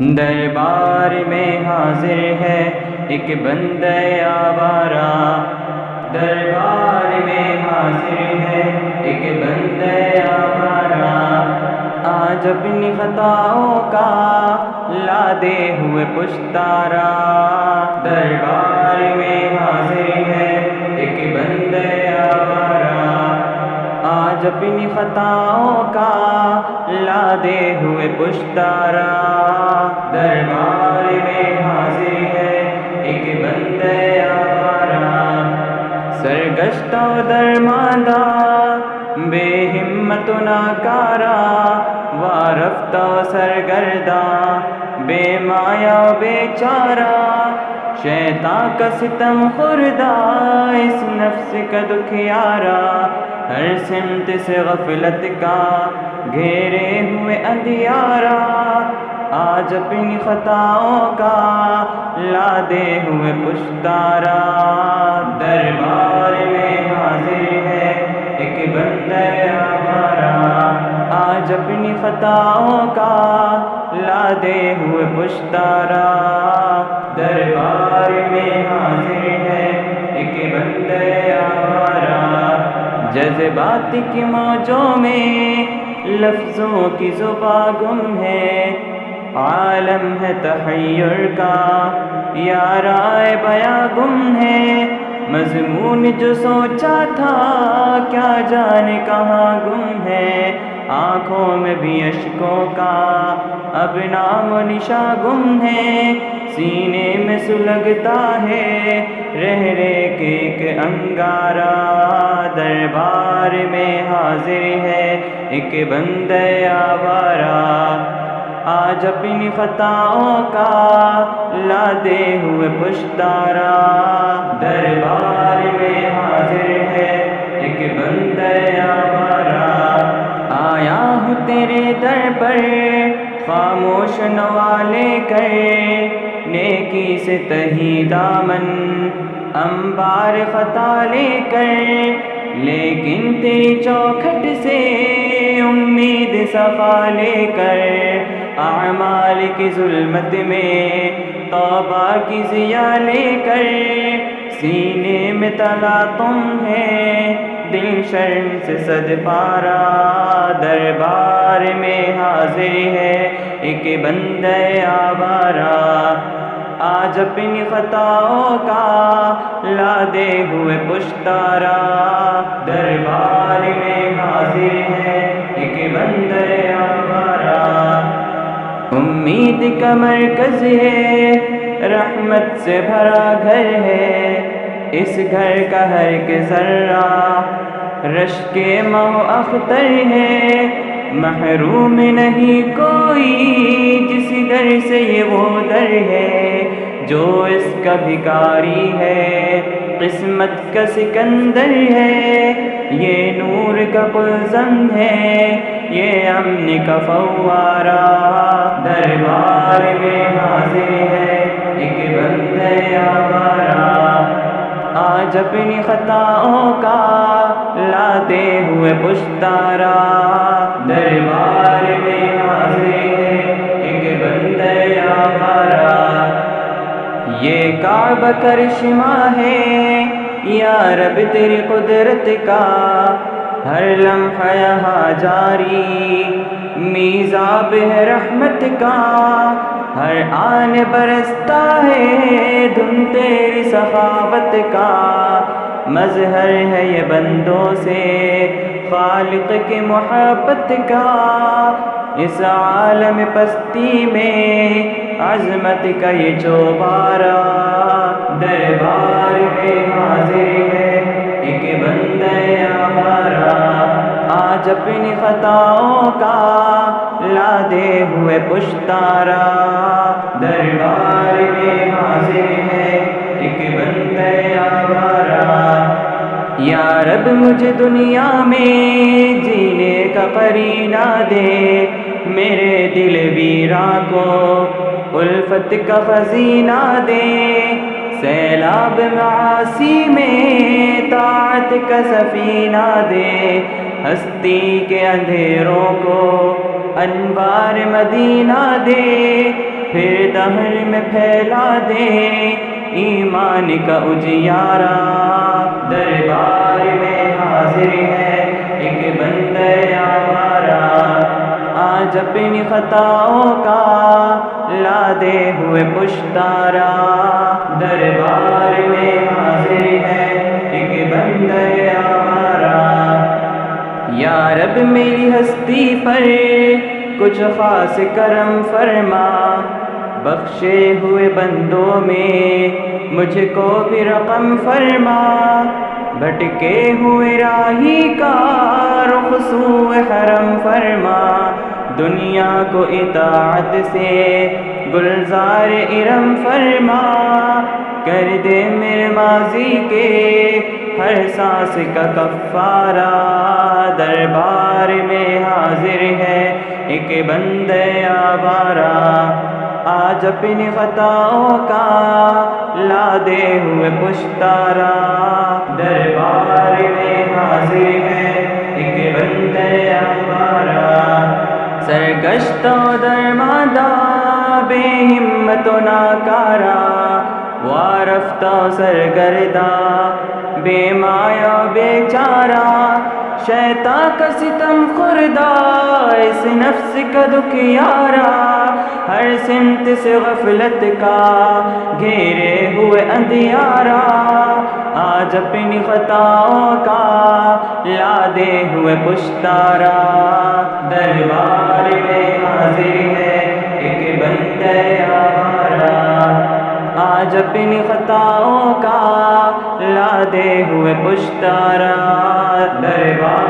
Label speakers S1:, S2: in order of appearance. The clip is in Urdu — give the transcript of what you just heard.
S1: دربار میں حاضر ہے ایک بندہ آوارہ، دربار میں حاضر ہے ایک بندہ آوارہ، آج اپنی خطاؤں کا لادے ہوئے پشتارا۔ دربار میں حاضر ہے ایک بندہ آوارہ، آج اپنی خطاؤں کا لادے ہوئے پشتارا۔ دربار میں حاضر ہے ایک بندہ آوارہ، سرگشتہ و درماندہ، بے ہمت و ناکارہ، وارفتہ و سرگرداں، بے مایا و بے چارہ، شیطان کا ستم خوردہ، اس نفس کا دکھیارہ، ہر سمت سے غفلت کا گھیرے ہوئے اندھیارہ، آج اپنی خطاؤں کا لادے ہوئے پشتارا۔ دربار میں حاضر ہے ایک بندہ آوارہ، آج اپنی خطاؤں کا لادے ہوئے پشتارا۔ دربار میں حاضر ہے ایک بندہ آوارہ، جذبات کی موجوں میں لفظوں کی زباں گم ہے، عالم ہے تحیر کا یا رائے بیاں گم ہے، مضمون جو سوچا تھا کیا جانے کہاں گم ہے، آنکھوں میں بھی اشکوں کا اب نام و نشاں گم ہے، سینے میں سلگتا ہے رہ رہ کے ایک انگارہ۔ دربار میں حاضر ہے ایک بندہ آوارہ، آج اپنی خطاؤں کا لادے ہوئے پشتارا۔ دربار میں حاضر ہے ایک بندہ آوارہ، آیا ہوں تیرے در پر خاموش نوالے کر، نیکی سے تہی دامن انبار خطا لے کر، لیکن تیری چوکھٹ سے امید صفا لے کر، اعمال کی ظلمت میں توبہ کی ضیاء لے کر، سینے میں تلا تم ہے دل شرم سے صد پارا۔ دربار میں حاضر ہے ایک بندہ آوارہ، آج اپنی خطاؤں کا لادے ہوئے پشتارا۔ دربار میں حاضر ہے ایک بندہ آوارہ، امید کا مرکز ہے، رحمت سے بھرا گھر ہے، اس گھر کا ہر ایک ذرہ رشک ماہ و اختر ہے، محروم نہیں کوئی جس در سے یہ وہ در ہے، جو اس کا بھکاری ہے قسمت کا سکندر ہے، یہ نور کا قلزم ہے یہ امن کا فوارہ۔ دربار میں حاضر ہے ایک بندہ آوارہ، آج اپنی خطاؤں کا لادے ہوئے پشتارا۔ دربار میں حاضر ہے ایک بندہ آوارہ، یہ کعبہ کرشمہ ہے یا رب تیری قدرت کا، ہر لمحہ یہاں جاری میزاب ہے رحمت کا، ہر آن برستا ہے دھن تیری سخاوت کا، مظہر ہے یہ بندوں سے خالق کی محبت کا، اس عالم پستی میں عظمت کا یہ چوبارہ۔ دربار میں حاضر ہے ایک بندہ آوارہ، آج اپنی خطاؤں کا لادے ہوئے پشتارا۔ دربار میں حاضر ہے ایک بندہ آوارہ، یا رب مجھے دنیا میں جینے کا قرینہ دے، میرے دل ویراں کو الفت کا خزینہ دے، سیلاب معاصی میں طاعت کا سفینہ دے، ہستی کے اندھیروں کو انوار مدینہ دے، پھر دہر میں پھیلا دے ایمان کا اجیارہ۔ دربار میں حاضر ہے ایک بندہ آوارہ، آج اپنی خطاؤں کا لا دے ہوئے پشتارا۔ دربار میں حاضر ہے ایک بندہ آوارہ، یا رب میری ہستی پر کچھ خاص کرم فرما، بخشے ہوئے بندوں میں مجھ کو بھی رقم فرما۔ بھٹکے ہوئے راہی کا رخ سوئے حرم فرما، دنیا کو اطاعت سے گلزار ارم فرما۔ کر دے میرے ماضی کے ہر سانس کا کفارہ۔ دربار میں حاضر ہے ایک بندہ آوارہ، آج اپنی خطاؤں کا لا دے ہوئے پشتارا۔ دربار میں حاضر ہے ایک بندہ آوارہ، سرگشتہ و درماندہ بے ہمت و ناکارہ، وارفتہ سرگردہ بے مایا بے چارہ۔ شیطان کا ستم خوردہ اس نفس کا دکھیارہ، ہر سمت سے غفلت کا گھیرے ہوئے اندھیارہ، آج اپنی خطاؤں کا لا دے ہوئے پشتارا۔ دربار میں حاضر ہے ایک بندہ آوارہ، آج اپنی خطاؤں کا لا دے ہوئے پشتارا۔ دربار